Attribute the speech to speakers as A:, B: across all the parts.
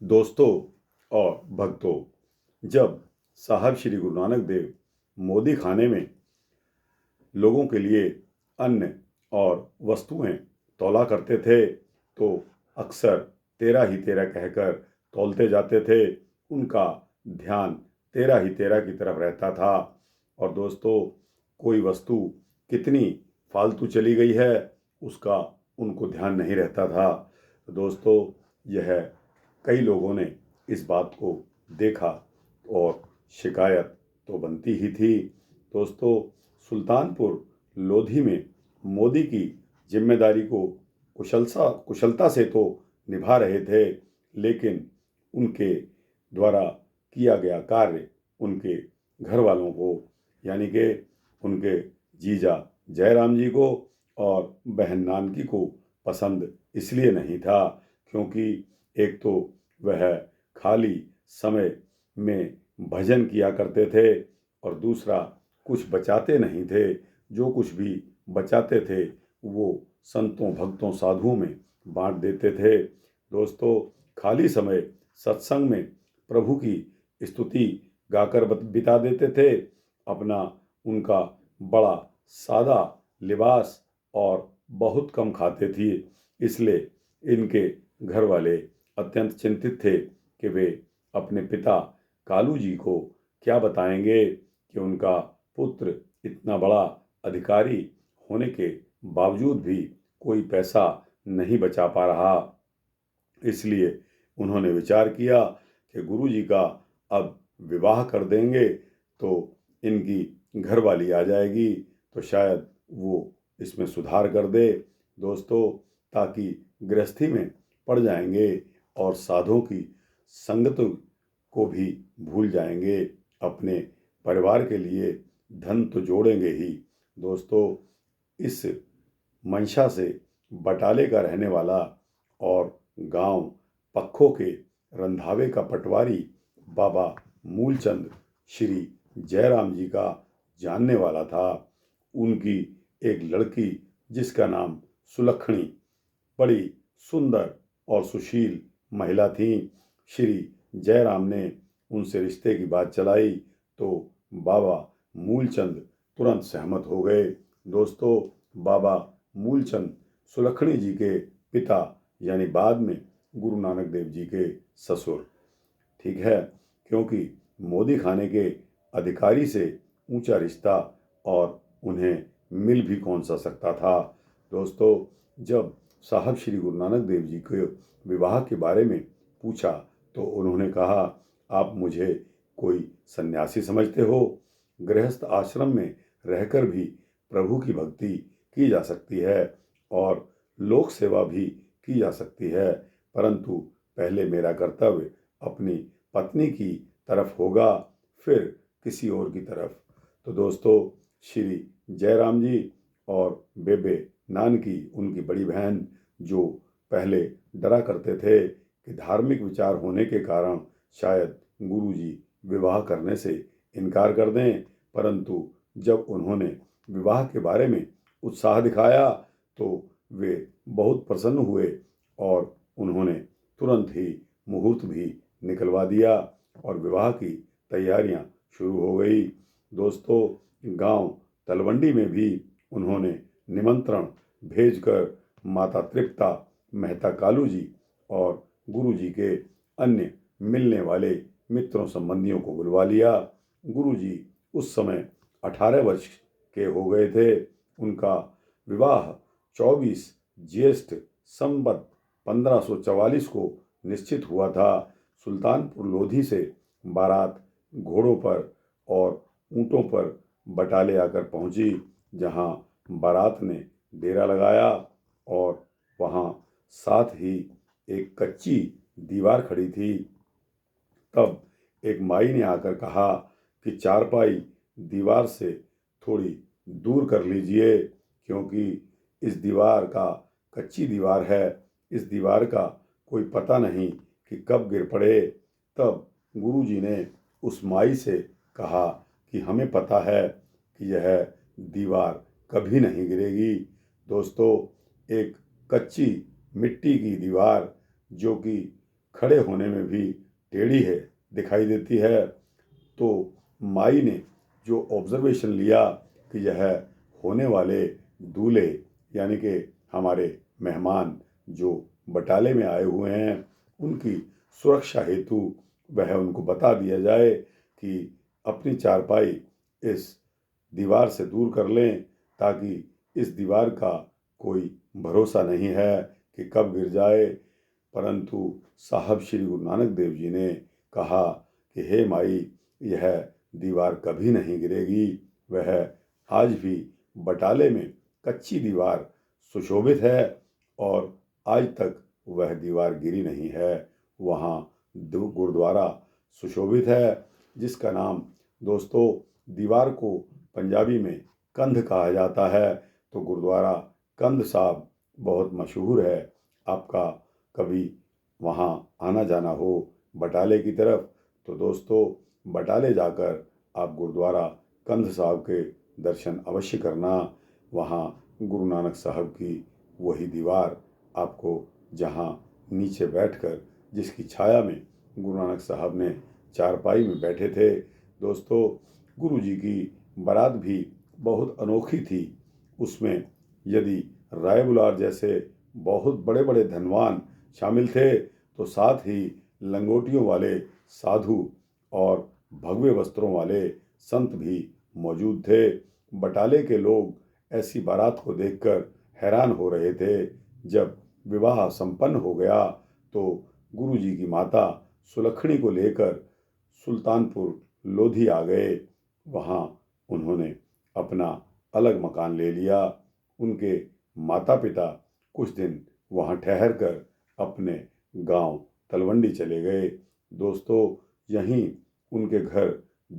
A: दोस्तों और भक्तों, जब साहब श्री गुरु नानक देव मोदी खाने में लोगों के लिए अन्न और वस्तुएं तौला करते थे तो अक्सर तेरा ही तेरा कहकर तौलते जाते थे। उनका ध्यान तेरा ही तेरा की तरफ रहता था। और दोस्तों, कोई वस्तु कितनी फालतू चली गई है उसका उनको ध्यान नहीं रहता था। तो दोस्तों, यह कई लोगों ने इस बात को देखा और शिकायत तो बनती ही थी। दोस्तों, सुल्तानपुर लोधी में मोदी की जिम्मेदारी को कुशलता से तो निभा रहे थे, लेकिन उनके द्वारा किया गया कार्य उनके घर वालों को, यानी कि उनके जीजा जयराम जी को और बहन नानकी को पसंद इसलिए नहीं था क्योंकि एक तो वह खाली समय में भजन किया करते थे और दूसरा कुछ बचाते नहीं थे। जो कुछ भी बचाते थे वो संतों भक्तों साधुओं में बांट देते थे। दोस्तों, खाली समय सत्संग में प्रभु की स्तुति गाकर बिता देते थे। अपना उनका बड़ा सादा लिबास और बहुत कम खाते थे, इसलिए इनके घर वाले अत्यंत चिंतित थे कि वे अपने पिता कालू जी को क्या बताएंगे कि उनका पुत्र इतना बड़ा अधिकारी होने के बावजूद भी कोई पैसा नहीं बचा पा रहा। इसलिए उन्होंने विचार किया कि गुरु जी का अब विवाह कर देंगे तो इनकी घरवाली आ जाएगी तो शायद वो इसमें सुधार कर दे। दोस्तों, ताकि गृहस्थी में पड़ जाएंगे और साधुओं की संगत को भी भूल जाएंगे। अपने परिवार के लिए धन तो जोड़ेंगे ही। दोस्तों, इस मंशा से बटाले का रहने वाला और गांव पक्खों के रंधावे का पटवारी बाबा मूलचंद श्री जयराम जी का जानने वाला था। उनकी एक लड़की जिसका नाम सुलक्षणी बड़ी सुंदर और सुशील महिला थी। श्री जयराम ने उनसे रिश्ते की बात चलाई तो बाबा मूलचंद तुरंत सहमत हो गए। दोस्तों, बाबा मूलचंद सुलक्षणी जी के पिता यानी बाद में गुरु नानक देव जी के ससुर, ठीक है, क्योंकि मोदी खाने के अधिकारी से ऊंचा रिश्ता और उन्हें मिल भी कौन सा सकता था। दोस्तों, जब साहब श्री गुरु नानक देव जी के विवाह के बारे में पूछा तो उन्होंने कहा, आप मुझे कोई सन्यासी समझते हो? गृहस्थ आश्रम में रहकर भी प्रभु की भक्ति की जा सकती है और लोक सेवा भी की जा सकती है, परंतु पहले मेरा कर्तव्य अपनी पत्नी की तरफ होगा, फिर किसी और की तरफ। तो दोस्तों, श्री जयराम जी और बेबे नानकी, उनकी बड़ी बहन, जो पहले डरा करते थे कि धार्मिक विचार होने के कारण शायद गुरुजी विवाह करने से इनकार कर दें, परंतु जब उन्होंने विवाह के बारे में उत्साह दिखाया तो वे बहुत प्रसन्न हुए और उन्होंने तुरंत ही मुहूर्त भी निकलवा दिया और विवाह की तैयारियां शुरू हो गई। दोस्तों, गांव तलवंडी में भी उन्होंने निमंत्रण भेजकर माता तृप्ता, मेहता कालू जी और गुरु जी के अन्य मिलने वाले मित्रों संबंधियों को बुलवा लिया। गुरु जी उस समय 18 वर्ष के हो गए थे। उनका विवाह 24 ज्येष्ठ संवत 1544 को निश्चित हुआ था। सुल्तानपुर लोधी से बारात घोड़ों पर और ऊंटों पर बटाले आकर पहुंची, जहां बारात ने डेरा लगाया और वहां साथ ही एक कच्ची दीवार खड़ी थी। तब एक माई ने आकर कहा कि चारपाई दीवार से थोड़ी दूर कर लीजिए, क्योंकि इस दीवार का कच्ची दीवार है, इस दीवार का कोई पता नहीं कि कब गिर पड़े। तब गुरुजी ने उस माई से कहा कि हमें पता है कि यह दीवार कभी नहीं गिरेगी। दोस्तों, एक कच्ची मिट्टी की दीवार जो कि खड़े होने में भी टेढ़ी है दिखाई देती है। तो माई ने जो ऑब्जर्वेशन लिया कि यह होने वाले दूल्हे यानी कि हमारे मेहमान जो बटाले में आए हुए हैं उनकी सुरक्षा हेतु वह उनको बता दिया जाए कि अपनी चारपाई इस दीवार से दूर कर लें, ताकि इस दीवार का कोई भरोसा नहीं है कि कब गिर जाए। परंतु साहब श्री गुरु नानक देव जी ने कहा कि हे माई, यह दीवार कभी नहीं गिरेगी। वह आज भी बटाले में कच्ची दीवार सुशोभित है और आज तक वह दीवार गिरी नहीं है। वहाँ गुरुद्वारा सुशोभित है जिसका नाम दोस्तों, दीवार को पंजाबी में कंध कहा जाता है। तो गुरुद्वारा कंध साहब बहुत मशहूर है। आपका कभी वहाँ आना जाना हो बटाले की तरफ तो दोस्तों बटाले जाकर आप गुरुद्वारा कंध साहब के दर्शन अवश्य करना। वहाँ गुरु नानक साहब की वही दीवार आपको, जहाँ नीचे बैठकर जिसकी छाया में गुरु नानक साहब ने चारपाई में बैठे थे। दोस्तों गुरु जी की बारात भी बहुत अनोखी थी। उसमें यदि राय बुलार जैसे बहुत बड़े बड़े धनवान शामिल थे तो साथ ही लंगोटियों वाले साधु और भगवे वस्त्रों वाले संत भी मौजूद थे। बटाले के लोग ऐसी बारात को देखकर हैरान हो रहे थे। जब विवाह संपन्न हो गया तो गुरु जी की माता सुलक्षणी को लेकर सुल्तानपुर लोधी आ गए। वहाँ उन्होंने अपना अलग मकान ले लिया। उनके माता पिता कुछ दिन वहाँ ठहर कर अपने गांव तलवंडी चले गए। दोस्तों यहीं उनके घर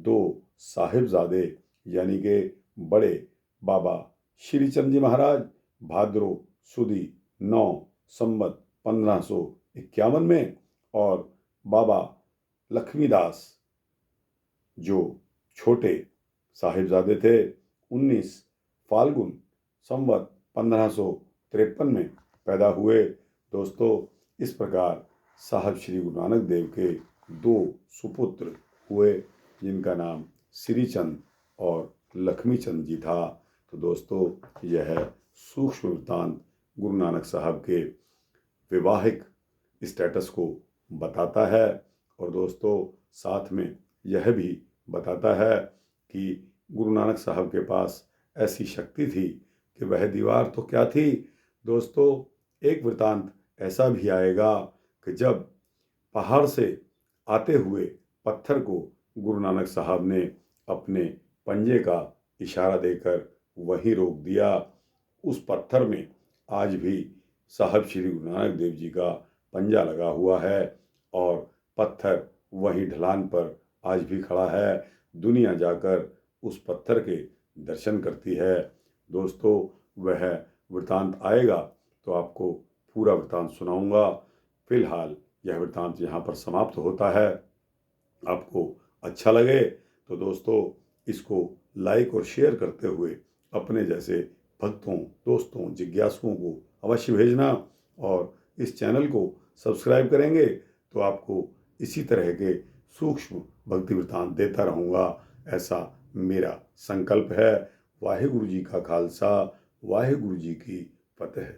A: दो साहिबजादे यानी कि बड़े बाबा श्रीचंद जी महाराज भाद्रो सुदी 9 संवत 1551 में और बाबा लक्ष्मीदास जो छोटे साहिबजादे थे 19 फाल्गुन संवत 1553 में पैदा हुए। दोस्तों इस प्रकार साहब श्री गुरु नानक देव के दो सुपुत्र हुए जिनका नाम श्रीचंद और लक्ष्मीचंद जी था। तो दोस्तों यह सूक्ष्म वृत्तांत गुरु नानक साहब के वैवाहिक स्टेटस को बताता है और दोस्तों साथ में यह भी बताता है कि गुरु नानक साहब के पास ऐसी शक्ति थी कि वह दीवार तो क्या थी दोस्तों, एक वृत्तांत ऐसा भी आएगा कि जब पहाड़ से आते हुए पत्थर को गुरु नानक साहब ने अपने पंजे का इशारा देकर वहीं रोक दिया। उस पत्थर में आज भी साहब श्री गुरु नानक देव जी का पंजा लगा हुआ है और पत्थर वहीं ढलान पर आज भी खड़ा है। दुनिया जाकर उस पत्थर के दर्शन करती है। दोस्तों वह वृत्तांत आएगा तो आपको पूरा वृत्तांत सुनाऊंगा। फिलहाल यह वृत्तांत यहाँ पर समाप्त होता है। आपको अच्छा लगे तो दोस्तों इसको लाइक और शेयर करते हुए अपने जैसे भक्तों, दोस्तों, जिज्ञासुओं को अवश्य भेजना और इस चैनल को सब्सक्राइब करेंगे तो आपको इसी तरह के सूक्ष्म भक्ति वृत्तांत देता रहूँगा, ऐसा मेरा संकल्प है। वाहिगुरु जी का खालसा, वाहिगुरु जी की फतेह।